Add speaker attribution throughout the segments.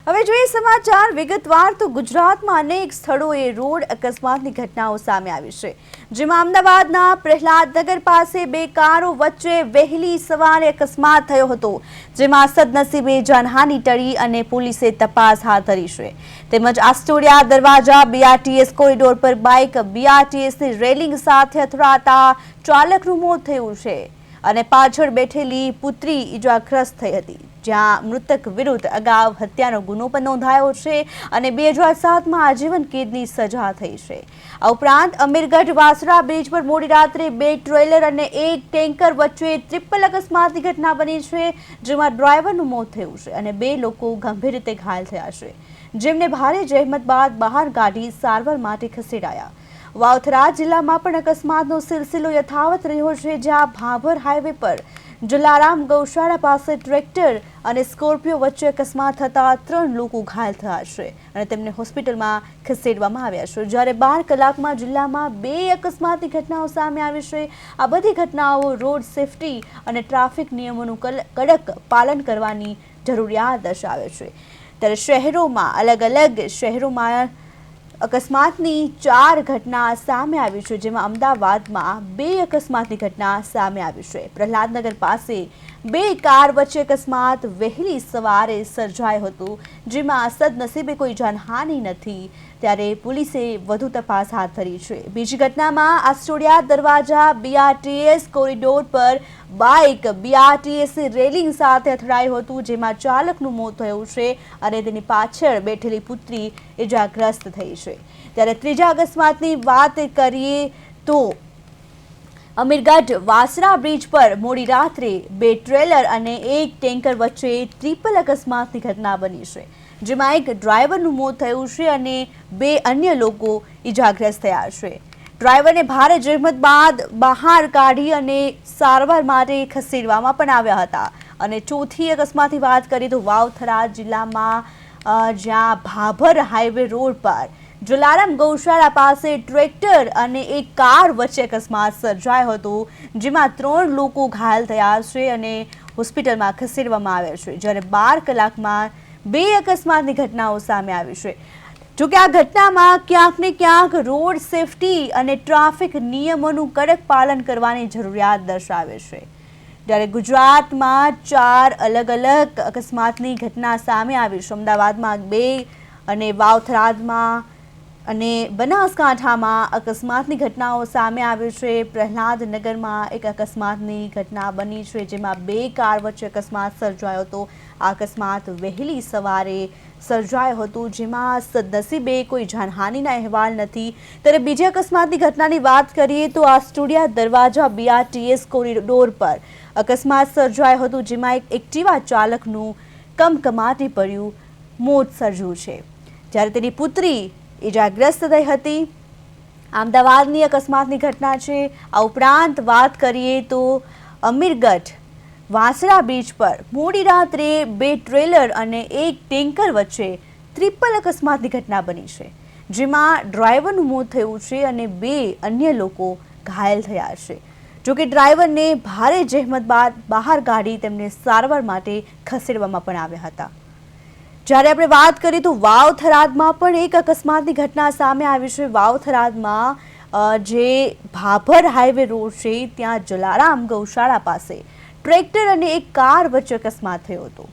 Speaker 1: હવે જોઈએ સમાચાર વિગતવાર તો ગુજરાતમાં અનેક સ્થળોએ રોડ અકસ્માતની ઘટનાઓ સામે આવી છે, જેમાં અમદાવાદના પ્રહલાદનગર પાસે બે કારો વચ્ચે વહેલી સવારે અકસ્માત થયો હતો, જેમાં સદનસીબે જાનહાનિ ટળી અને પોલીસે તપાસ હાથ ધરી છે। તેમજ આસ્ટોડિયા દરવાજા બીઆરટીએસ કોરિડોર પર બાઇક બીઆરટીએસની રેલિંગ સાથે અથડાતા ચાલકનું મોત થયું છે અને પાછળ બેઠેલી પુત્રી ઇજાગ્રસ્ત થઈ હતી, જ્યાં મૃતક વિરુદ્ધ અગાઉ હત્યાનો ગુનો પણ નોંધાયો છે અને 2007માં આજીવન કેદની સજા થઈ છે। આ ઉપરાંત અમીરગઢ વાસરા બ્રિજ પર મોડી રાત્રે બે ટ્રેલર અને એક ટેન્કર વચ્ચે ટ્રિપલ અકસ્માતની ઘટના બની છે, જેમાં ડ્રાઈવરનું મોત થયું છે અને બે લોકો ગંભીર રીતે ઘાયલ થયા છે, જેમને ભારે જહેમત બાદ બહાર કાઢી સારવાર માટે ખસેડાયા। વાવથરા જિલ્લામાં પણ અકસ્માતનો સિલસિલો યથાવત રહ્યો છે, જ્યાં ભાભર હાઈવે પર જલારામ ગૌશાળા પાસે ટ્રેક્ટર અને સ્કોર્પિયો વચ્ચે અકસ્માત થતા 3 લોકો ઘાયલ થયા છે અને તેમને હોસ્પિટલમાં ખસેડવામાં આવ્યા છે, જ્યારે 12 કલાકમાં જિલ્લામાં 2 અકસ્માતની ઘટનાઓ સામે આવી છે। આ બધી ઘટનાઓ રોડ સેફટી અને ટ્રાફિક નિયમોનું કડક પાલન કરવાની જરૂરિયાત દર્શાવે છે। ત્યારે શહેરોમાં અલગ-અલગ શહેરોમાં અકસ્માતની 4 ઘટના સામે આવી છે, જેમાં અમદાવાદમાં 2 અકસ્માતની ઘટના સામે આવી છે। પ્રહલાદનગર પાસે બે કાર વચ્ચે અકસ્માત વહેલી સવારે સર્જાયો હતો, જેમાં સદનસીબે કોઈ જાનહાનિ નથી, ત્યારે પોલીસે વધુ તપાસ હાથ ધરી છે। બીજી ઘટનામાં આસ્ટોડિયા દરવાજા બીઆરટીએસ કોરિડોર પર બાઇક બીઆરટીએસની રેલિંગ સાથે અથડાયું હતું, જેમાં ચાલકનું મોત થયું છે અને તેની પાછળ બેઠેલી પુત્રી ઇજાગ્રસ્ત થઈ છે। ત્યારે ત્રીજા અકસ્માતની વાત કરીએ તો અમીરગઢ વાસરા બ્રિજ પર મોડી રાત્રે બે ટ્રેલર અને એક ટેન્કર વચ્ચે ટ્રિપલ અકસ્માતની ઘટના બની છે, જેમાં એક ડ્રાઈવરનું મોત થયું છે અને બે અન્ય લોકો ઇજાગ્રસ્ત થયા છે। ડ્રાઈવરને ભારે જહેમત બાદ બહાર કાઢી અને સારવાર માટે ખસેડવામાં પણ આવ્યા હતા। અને ચોથી અકસ્માતની વાત કરીએ તો વાવથરા જિલ્લામાં જ્યાં ભાભર હાઈવે રોડ પર જલારામ ગૌશાળા પાસે ટ્રેક્ટર અને એક કાર વચ્ચે અકસ્માત સર્જાયો હતો, જેમાં 3 લોકો ઘાયલ થયા છે અને હોસ્પિટલમાં ખસેડવામાં આવ્યા છે, જ્યારે 12 કલાકમાં 2 અકસ્માતની ઘટનાઓ સામે આવી છે। જોકે આ ઘટનામાં ક્યાંક ને ક્યાંક રોડ સેફટી અને ટ્રાફિક નિયમોનું કડક પાલન કરવાની જરૂરિયાત દર્શાવે છે। જ્યારે ગુજરાતમાં 4 અલગ-અલગ અકસ્માતની ઘટના સામે આવી છે, અમદાવાદમાં 2 અને વાવથરામાં અને બનાસકાંઠામાં અકસ્માતની ઘટનાઓ સામે આવી છે। પ્રહલાદનગરમાં એક અકસ્માતની ઘટના બની છે, જેમાં 2 કાર વચ્ચે અકસ્માત સર્જાયો હતો। આ અકસ્માત વહેલી સવારે સર્જાયો હતો, જેમાં સદનસીબે કોઈ જાનહાનિના અહેવાલ નથી। ત્યારે બીજી અકસ્માતની ઘટનાની વાત કરીએ તો આસ્ટોડિયા દરવાજા બીઆરટીએસ કોરિડોર પર અકસ્માત સર્જાયો હતો, જેમાં એક એક્ટિવા ચાલકનું કમકમાટી પડ્યું મોત સર્જ્યું છે, જ્યારે તેની પુત્રી ઇજાગ્રસ્ત થઈ હતી। અમદાવાદની અકસ્માતની ઘટના છે। આ ઉપરાંત વાત કરીએ તો અમીરગઢ વાસરા બ્રિજ પર મોડી રાત્રે બે ટ્રેલર અને એક ટેન્કર વચ્ચે ટ્રિપલ અકસ્માતની ઘટના બની છે, જેમાં ડ્રાઈવરનું મોત થયું છે અને 2 અન્ય લોકો ઘાયલ થયા છે। જોકે ડ્રાઈવરને ભારે જહેમત બાદ બહાર કાઢી તેમને સારવાર માટે ખસેડવામાં પણ આવ્યા હતા। જ્યારે આપણે વાત કરીએ તો વાવથરાદમાં પણ એક અકસ્માતની ઘટના સામે આવી છે। વાવથરાદમાં જે ભાભર હાઈવે રોડ છે, ત્યાં જલારામ ગૌશાળા પાસે ટ્રેક્ટર અને એક કાર વચ્ચે અકસ્માત થયો હતો,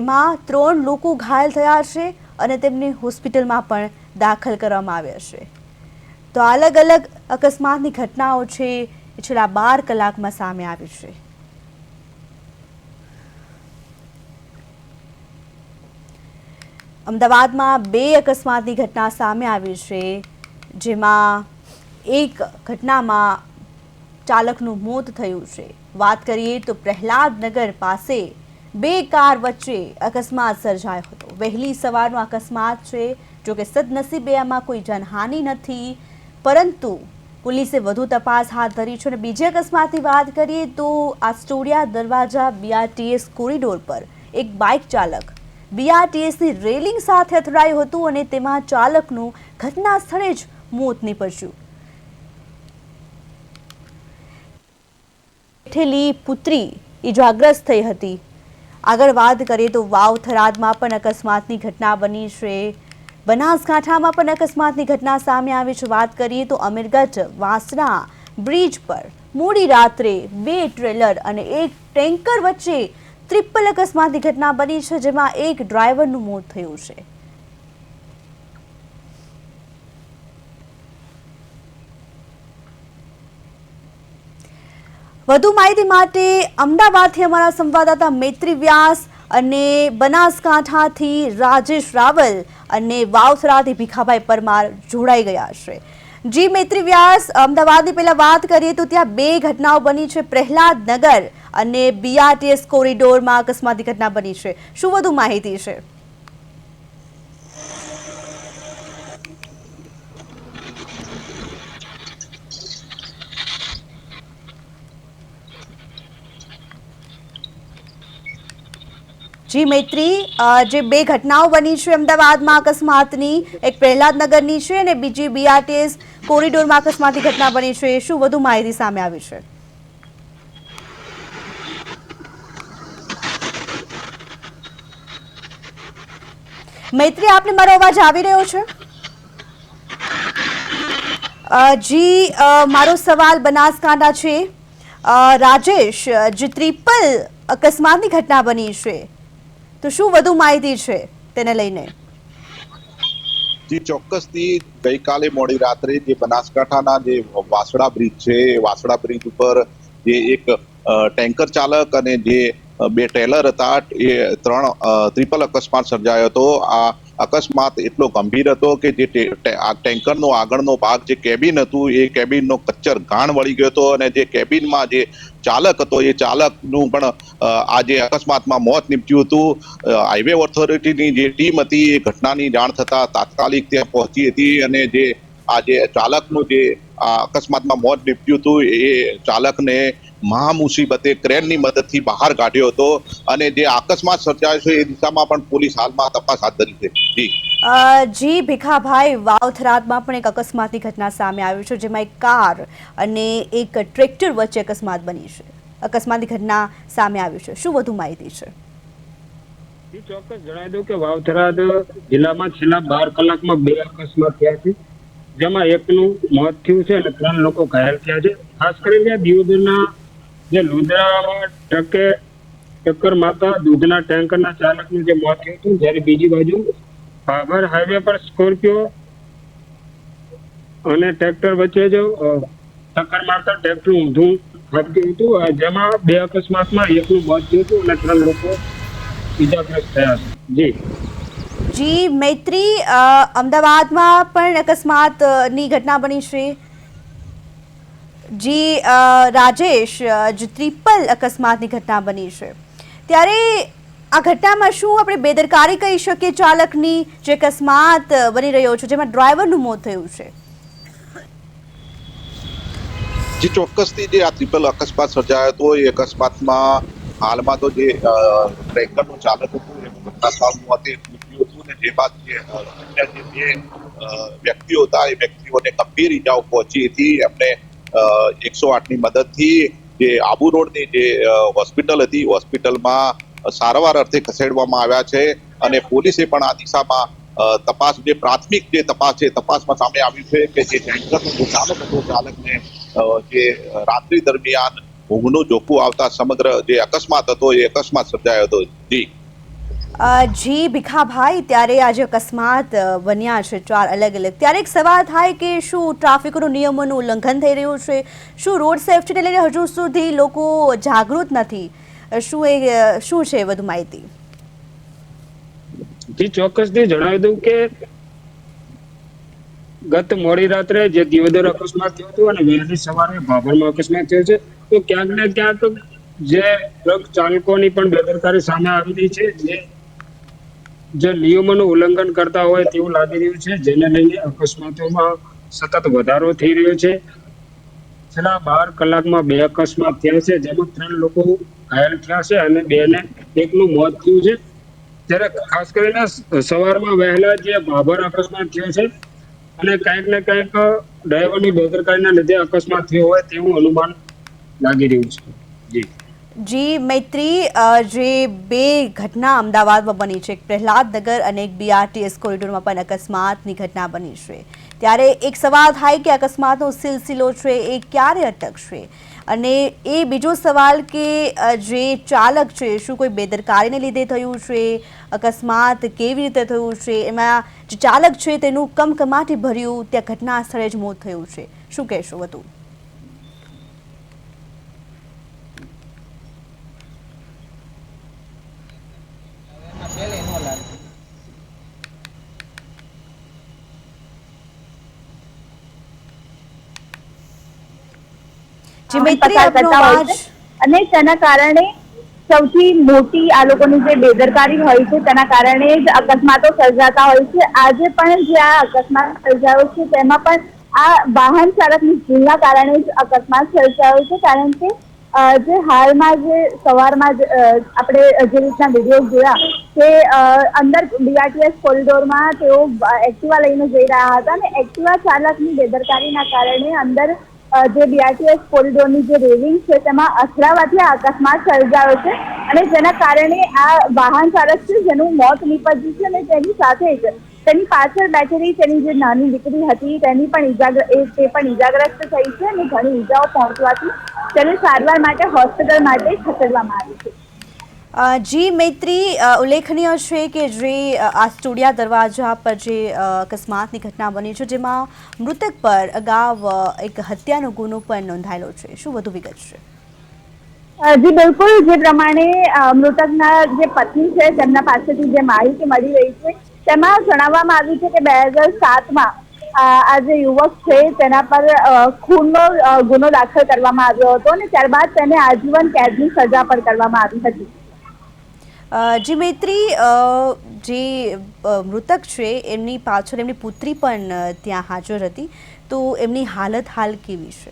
Speaker 1: એમાં 3 લોકો ઘાયલ થયા છે અને તેમને હોસ્પિટલમાં પણ દાખલ કરવામાં આવ્યા છે। તો અલગ-અલગ અકસ્માતની ઘટનાઓ છે એ છેલ્લા 12 કલાકમાં સામે આવી છે। અમદાવાદમાં 2 અકસ્માતની ઘટના સામે આવી છે, જેમાં એક ઘટનામાં ચાલકનું મોત થયું છે। વાત કરીએ તો પ્રહલાદનગર પાસે 2 કાર વચ્ચે અકસ્માત સર્જાયો હતો। વહેલી સવારનો અકસ્માત છે, જોકે સદનસીબે આમાં કોઈ જાનહાનિ નથી, પરંતુ પોલીસે વધુ તપાસ હાથ ધરી છે। અને બીજી અકસ્માતની વાત કરીએ તો આસ્ટોડિયા દરવાજા બીઆરટીએસ કોરિડોર પર એક બાઇક ચાલક બીઆરટીએસની રેલિંગ સાથે અથડાયું હતું અને તેમાં ચાલકનું ઘટના સ્થળે જ મોત નીપજ્યું। બેઠેલી પુત્રી ઇજાગ્રસ્ત થઈ હતી આગળ વાત કરીએ તો વાવ થરાદમાં પણ અકસ્માતની ઘટના બની છે, બનાસકાંઠામાં પણ અકસ્માતની ઘટના સામે આવી છે। વાત કરીએ તો અમીરગઢ વાસણા બ્રિજ પર મોડી રાત્રે 2 ટ્રેલર અને 1 ટેન્કર વચ્ચે ટ્રિપલ અકસ્માતની ઘટના બની છે, જેમાં એક ડ્રાઈવરનું મોત થયું છે। વધુ માહિતી માટે અમદાવાદથી અમારા સંવાદદાતા મૈત્રી વ્યાસ અને બનાસકાંઠાથી રાજેશ રાવલ અને વાવથરાથી ભીખાભાઈ પરમાર જોડાઈ ગયા છે। જી મૈત્રી વ્યાસ, અમદાવાદની પહેલા વાત કરીએ તો ત્યાં 2 ઘટનાઓ બની છે, પ્રહલાદનગર અને બીઆરટીએસ કોરિડોરમાં અકસ્માતની ઘટના બની છે, શું વધુ માહિતી છે? જી મૈત્રી, જે 2 ઘટનાઓ બની છે અમદાવાદમાં અકસ્માતની, એક પ્રહલાદનગરની છે અને બીજી બીઆરટીએસ કોરિડોરમાં અકસ્માતની ઘટના બની છે, શું વધુ માહિતી સામે આવી છે? મૈત્રી, આપને મારો અવાજ આવી રહ્યો છે? જી, મારો સવાલ બનાસકાંઠા છે। રાજેશ, જે ટ્રિપલ અકસ્માતની ઘટના બની છે, તો શું વધુ માહિતી છે તેને લઈને?
Speaker 2: જી ચોક્કસથી ગઈકાલે મોડી રાત્રે જે બનાસકાંઠાના જે વાસણા બ્રિજ છે, એ વાસણા બ્રિજ ઉપર જે એક ટેન્કર ચાલક અને જે 2 ટ્રેલર હતા, એ 3 ટ્રિપલ અકસ્માત સર્જાયો હતો। આ અકસ્માત એટલો ગંભીર હતો કે જે ટેન્કરનો આગળનો ભાગ જે કેબિન હતું, એ કેબિનનો કચ્ચર ઘાણ વળી ગયો હતો અને જે કેબિનમાં જે ચાલક હતો, એ ચાલકનું પણ આજે અકસ્માતમાં મોત નીપજ્યું હતું। હાઈવે ઓથોરિટીની જે ટીમ હતી, એ ઘટનાની જાણ થતા તાત્કાલિક ત્યાં પહોંચી હતી અને જે આ જે ચાલકનું જે અકસ્માતમાં મોત નીપજ્યું હતું, એ ચાલકને મહા મુસીબતે ક્રેનની મદદથી બહાર કાઢ્યો હતો અને જે અકસ્માત સર્જાયો છે, એ દિશામાં પણ પોલીસ હાલમાં તપાસ હાથ ધરી છે।
Speaker 1: જી ભીખાભાઈ, વાવથરાદમાં પણ એક અકસ્માતની ઘટના સામે આવી છે, જેમાં એક કાર અને એક ટ્રેક્ટર વચ્ચે અકસ્માત બની છે, અકસ્માતની ઘટના સામે આવી છે, શું વધુ માહિતી છે?
Speaker 3: ચોક્કસ જણાવી દઉં કે વાવથરાદ જિલ્લામાં છેલ્લા 12 કલાકમાં 2 અકસ્માત થયા છે, જેમાં એકનું મોત થયું છે અને 3 લોકો ઘાયલ થયા છે। ખાસ કરીને દિયોદરના જે લુદ્રામાં ટ્રકે ટક્કર મારતા દૂધના ટેન્કરના ચાલકનું જે મોત થયું હતું, જ્યારે બીજી બાજુ ભાભર હાઈવે પર સ્કોર્પિયો અને ટ્રેક્ટર વચ્ચે જો ટક્કર મારતા ટ્રેક્ટર ઊંધું ફરતું હતું, જેમાં 2 અકસ્માતમાં એકનું મોત થયું હતું અને 3 લોકો ઇજાગ્રસ્ત થયા છે।
Speaker 1: જી મૈત્રી, અમદાવાદમાં પણ અકસ્માતની ઘટના બની છે। જી રાજેશ, જે ટ્રિપલ અકસ્માતની ઘટના બની છે, ત્યારે આ ઘટનામાં શું આપણે બેદરકારી કહી શકીએ ચાલકની, જે અકસ્માત બની રહ્યો છે જેમાં ડ્રાઈવરનું મોત થયું છે?
Speaker 2: જે ચોક્કસથી જે આ ટ્રિપલ અકસ્માત સર્જાયો હતો, એ અકસ્માતમાં હાલમાં તો જે ટ્રેકરનું ચાલક હતું, એનું ઘટનાસ્થળ મોતે નીપજ્યું હતું ને જે બાદ જે અન્ય જે 2 વ્યક્તિઓ હતા, એ વ્યક્તિઓને ગંભીર ઈજાઓ પહોંચી હતી। એમને 108ની મદદથી જે આબુ રોડની જે હોસ્પિટલ હતી, હોસ્પિટલમાં સારવાર અર્થે ખસેડવામાં આવ્યા છે અને પોલીસે પણ આ દિશામાં તપાસ, જે પ્રાથમિક જે તપાસ છે, તપાસમાં સામે આવ્યું છે કે જે ટેન્કરનો જે ચાલક હતો, ચાલકને જે રાત્રિ દરમિયાન ઊંઘનું જોખું આવતા સમગ્ર જે અકસ્માત હતો, એ અકસ્માત સર્જાયો હતો।
Speaker 1: જી ભીખાભાઈ, ત્યારે આજે અકસ્માત બન્યા છે 4 અલગ અલગ, ત્યારે એક સવાલ થાય કે શું ટ્રાફિકના નિયમોનું ઉલ્લંઘન થઈ રહ્યું છે? શું રોડ સેફટીને લઈને હજુ સુધી લોકો જાગૃત નથી? શું છે વધુ માહિતી?
Speaker 3: જી ચોક્કસથી જણાવી દઉં કે ગત મોડી રાત્રે જે દિયોદર અકસ્માત થયો હતો અને વહેલી સવારે ભાભરમાં અકસ્માત થયો છે, તો ક્યાંક ને ક્યાંક જે ટ્રક ચાલકોની પણ બેદરકારી સામે આવી રહી છે, જે નિયમોનું ઉલ્લંઘન કરતા હોય તેવું લાગી રહ્યું છે, જેને લઈને અકસ્માતોમાં સતત વધારો થઈ રહ્યો છે। છેલ્લા 12 કલાકમાં 2 અકસ્માત થયા છે, જેમાં 3 લોકો ઘાયલ થયા છે અને 2 ને એકનું મોત થયું છે। ત્યારે ખાસ કરીને સવારમાં વહેલા જે ભાભર અકસ્માત થયો છે અને કંઈક ને કંઈક ડ્રાઈવરની બેદરકારીના લીધે અકસ્માત થયો હોય તેવું અનુમાન લાગી રહ્યું છે।
Speaker 1: જી મૈત્રી, જે બે ઘટના અમદાવાદમાં બની છે, એક પ્રહલાદનગર અને એક બીઆરટીએસ કોરિડોરમાં પણ અકસ્માતની ઘટના બની છે, ત્યારે એક સવાલ થાય કે અકસ્માતનો સિલસિલો છે એ ક્યારે અટકશે? અને એ બીજો સવાલ કે જે ચાલક છે, શું કોઈ બેદરકારીને લીધે થયું છે? અકસ્માત કેવી રીતે થયું છે? એમાં જે ચાલક છે તેનું કમકમાટી ભર્યું ત્યાં ઘટના સ્થળે જ મોત થયું છે, શું કહેશો વધુ? જી મૈત્રી,
Speaker 4: પસાર
Speaker 1: આપનો
Speaker 4: કરતા હોય
Speaker 1: અવાજ
Speaker 4: છે અને તેના કારણે સૌથી મોટી આ લોકોની જે બેદરકારી હોય છે તેના કારણે જ અકસ્માતો સર્જાતા હોય છે. આજે પણ જે આ અકસ્માત સર્જાયો છે તેમાં પણ આ વાહન ચાલકની ભૂલના કારણે જ અકસ્માત સર્જાયો છે. કારણ કે જે હાલમાં જે સવારમાં જ આપણે જે રીતના વિડીયો જોયા કે અંદર બીઆરટીએસ કોરિડોરમાં તેઓ એક્ટિવા લઈને જઈ રહ્યા હતા અને એક્ટિવા ચાલકની બેદરકારીના કારણે અંદર જે બીઆરટીએસ કોરિડોરની જે રેલિંગ છે તેમાં અથડાવાથી આ અકસ્માત સર્જાયો છે અને જેના કારણે આ વાહન ચાલક છે જેનું મોત નીપજ્યું છે અને તેની સાથે જ તેની પાછળ બેઠેલી તેની જે નાની દીકરી હતી તેની પણ ઈજાગ્રસ્ત થઈ છે અને ઘણી ઈજાઓ પહોંચવાથી તેને સારવાર માટે હોસ્પિટલ માટે ખસેડવામાં આવી છે.
Speaker 1: જી મૈત્રી, ઉલ્લેખનીય છે કે જે આસ્ટોડિયા દરવાજા પર જે અકસ્માતની ઘટના બની છે જેમાં મૃતક પર અગાઉ એક હત્યાનો ગુનો પણ નોંધાયેલો છે, શું વધુ વિગત છે?
Speaker 4: જી બિલકુલ, જે પ્રમાણે મૃતકના જે પત્ની છે તેમના પાસેથી જે માહિતી મળી રહી છે તેમાં જણાવવામાં આવ્યું છે કે 2007માં આ જે યુવક છે તેના પર ખૂનનો ગુનો દાખલ કરવામાં આવ્યો હતો અને ત્યારબાદ તેને આજીવન કેદની સજા પણ કરવામાં આવી હતી.
Speaker 1: જી મૈત્રી, જે મૃતક છે એમની પાછળ એમની પુત્રી પણ ત્યાં હાજર હતી, તો એમની હાલત હાલ કેવી છે?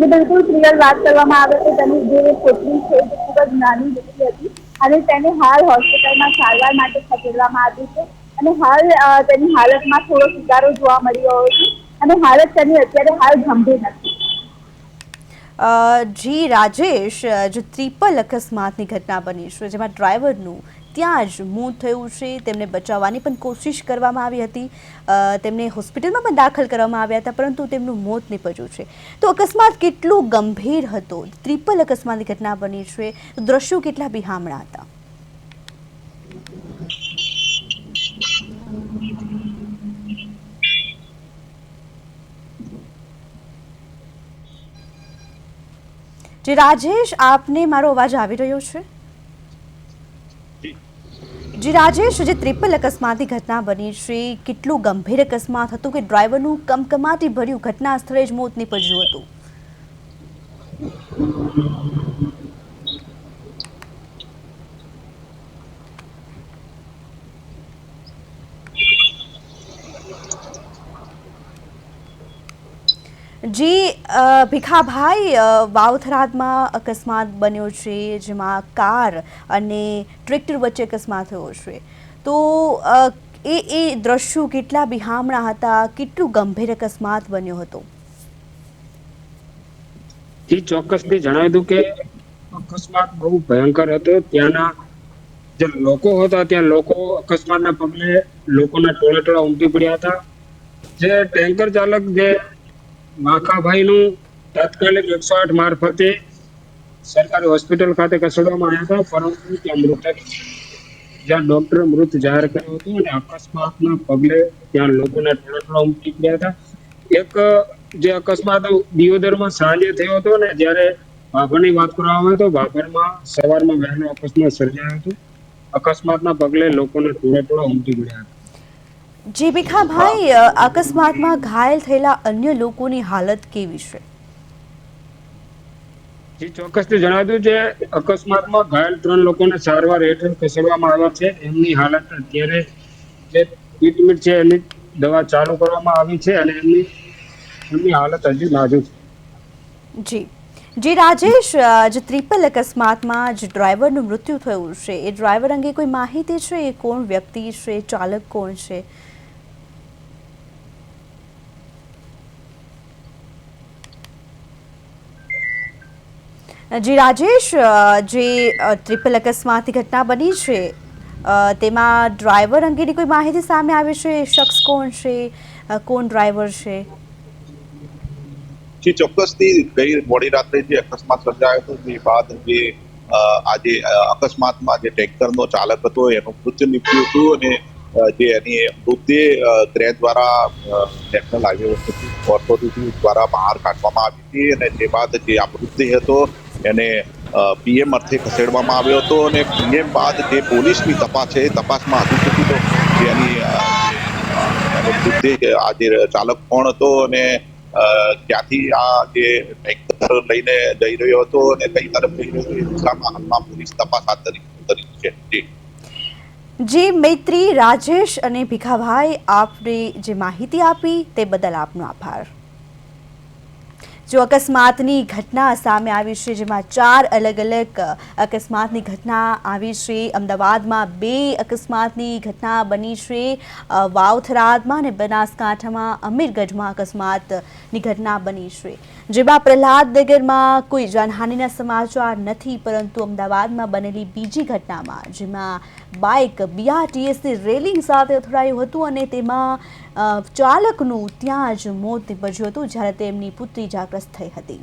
Speaker 4: જે બિલકુલ ક્લિયર વાત કરવામાં આવે તો તેની જે પુત્રી છે તે ખૂબ જ નાની દીકરી હતી અને તેને હાલ હોસ્પિટલમાં સારવાર માટે ખસેડવામાં આવી છે અને હાલ તેની હાલતમાં થોડો સુધારો જોવા મળી રહ્યો છે અને હાલત તેની અત્યારે હાલ ગંભીર નથી.
Speaker 1: જી રાજેશ, જે ટ્રિપલ અકસ્માતની ઘટના બની છે જેમાં ડ્રાઈવરનું ત્યાં જ મોત થયું છે, તેમને બચાવવાની પણ કોશિશ કરવામાં આવી હતી, તેમને હોસ્પિટલમાં પણ દાખલ કરવામાં આવ્યા હતા પરંતુ તેમનું મોત નીપજ્યું છે, તો અકસ્માત કેટલો ગંભીર હતો? ટ્રિપલ અકસ્માતની ઘટના બની છે, દ્રશ્યો કેટલા બિહામણા હતા? જે રાજેશ, આપને મારો અવાજ આવી રહ્યો છે? જી રાજેશ, જે ટ્રિપલ અકસ્માતની ઘટના બની છે, કેટલું ગંભીર અકસ્માત હતું કે ડ્રાઈવરનું કમકમાટી ભર્યું ઘટના સ્થળે જ મોત નીપજ્યું હતું? જી ભીખાભાઈ, વાવથરાદમાં અકસ્માત બન્યો છે જેમાં કાર અને ટ્રેક્ટર વચ્ચે અકસ્માત થયો છે, તો એ દ્રશ્યો કેટલા બિહામણા હતા, કેટલું ગંભીર અકસ્માત બન્યો હતો?
Speaker 3: જી ચોક્કસથી જણાવી દઉં કે અકસ્માત બહુ ભયંકર હતો. ત્યાંના જે લોકો હતા ત્યાં લોકો અકસ્માતના પગલે લોકોના ટોળે ટોળા ઉમટી પડ્યા હતા. જે ટેન્કર ચાલક જે માખાભાઈનું તાત્કાલિક 108 મારફતે સરકારી હોસ્પિટલ ખાતે ખસેડવામાં આવ્યા હતા, પરંતુ ત્યાં જ્યાં ડોક્ટરે મૃત જાહેર કર્યો હતો અને અકસ્માતના પગલે ત્યાં લોકોના ટોળે ટોળા ઉમટી પડ્યા હતા. એક જે અકસ્માત દિયોદરમાં સાંજે થયો હતો ને, જ્યારે ભાભરની વાત કરવામાં આવે તો ભાભરમાં સવારમાં વહેલો અકસ્માત સર્જાયો હતો. અકસ્માતના પગલે લોકોના ટોળે ટોળા ઉમટી પડ્યા હતા.
Speaker 1: જી ભીખાભાઈ, અકસ્માતમાં ઘાયલ થયેલા અન્ય લોકોની હાલત કેવી છે?
Speaker 3: જી ચોક્કસથી જણાવી દઉં, જે અકસ્માતમાં ઘાયલ 3 લોકોને સારવાર હેઠળ ખસેડવામાં આવ્યા છે. એમની હાલત અત્યારે જે ટ્રીટમેન્ટ છે એની દવા ચાલુ કરવામાં આવી છે અને એમની હાલત હજી નાજુક છે.
Speaker 1: જી રાજેશ, જે ટ્રિપલ અકસ્માતમાં જે ડ્રાઈવરનું મૃત્યુ થયું છે એ ડ્રાઈવર અંગે કોઈ માહિતી છે? એ કોણ વ્યક્તિ છે? ચાલક કોણ છે? જી રાજેશ, જે ટ્રિપલ અકસ્માતની ઘટના બની છે તેમાં ડ્રાઈવર અંગેની કોઈ માહિતી સામે આવી છે? શખ્સ કોણ છે, કોણ ડ્રાઈવર છે?
Speaker 2: જે ચોક્કસથી ગઈ મોડી રાત્રે જે અકસ્માત સર્જાયો હતો તે બાદ જે આજે અકસ્માતમાં જે ટેન્કરનો ચાલક હતો એનું મૃત્યુ નીપજ્યું હતું અને જે એની મૃતદેહ ક્રેન દ્વારા નેશનલ હાઈવે ઓથોરિટી દ્વારા બહાર કાઢવામાં આવી હતી અને તે બાદ જે આ મૃતદેહ હતો એને પીએમ અર્થે ખસેડવામાં આવ્યો હતો અને પીએમ બાદ જે પોલીસની તપાસ છે એ તપાસમાં હજુ સુધી તો જેની મૃતદેહ આ જે ચાલક કોણ હતો અને ક્યાંથી આ જે ટેન્કર લઈને જઈ રહ્યો હતો અને કઈ તરફ જઈ રહ્યો હતો એ દિશામાં હાલમાં પોલીસ તપાસ હાથ ધરી છે.
Speaker 1: જી મૈત્રી, રાજેશ અને ભીખાભાઈ, આપને જે માહિતી આપી તે બદલ આપનો આભાર. જો અકસ્માતની ઘટના સામે આવી છે, જેમાં 4 અલગ અલગ અકસ્માતની ઘટના આવી છે. અમદાવાદમાં 2 અકસ્માતની ઘટના બની છે, વાવથરાદમાં અને બનાસકાંઠામાં અમીરગઢમાં અકસ્માતની ઘટના બની છે, જેમાં પ્રહલાદનગરમાં કોઈ જાનહાનિના સમાચાર નથી, પરંતુ અમદાવાદમાં બનેલી બીજી ઘટનામાં જેમાં બાઇક બીઆરટીએસની રેલિંગ સાથે અથડાયું હતું અને તેમાં ચાલકનું ત્યાં જ મોત નીપજ્યું હતું, જ્યારે તેમની પુત્રી ઇજાગ્રસ્ત થઈ હતી.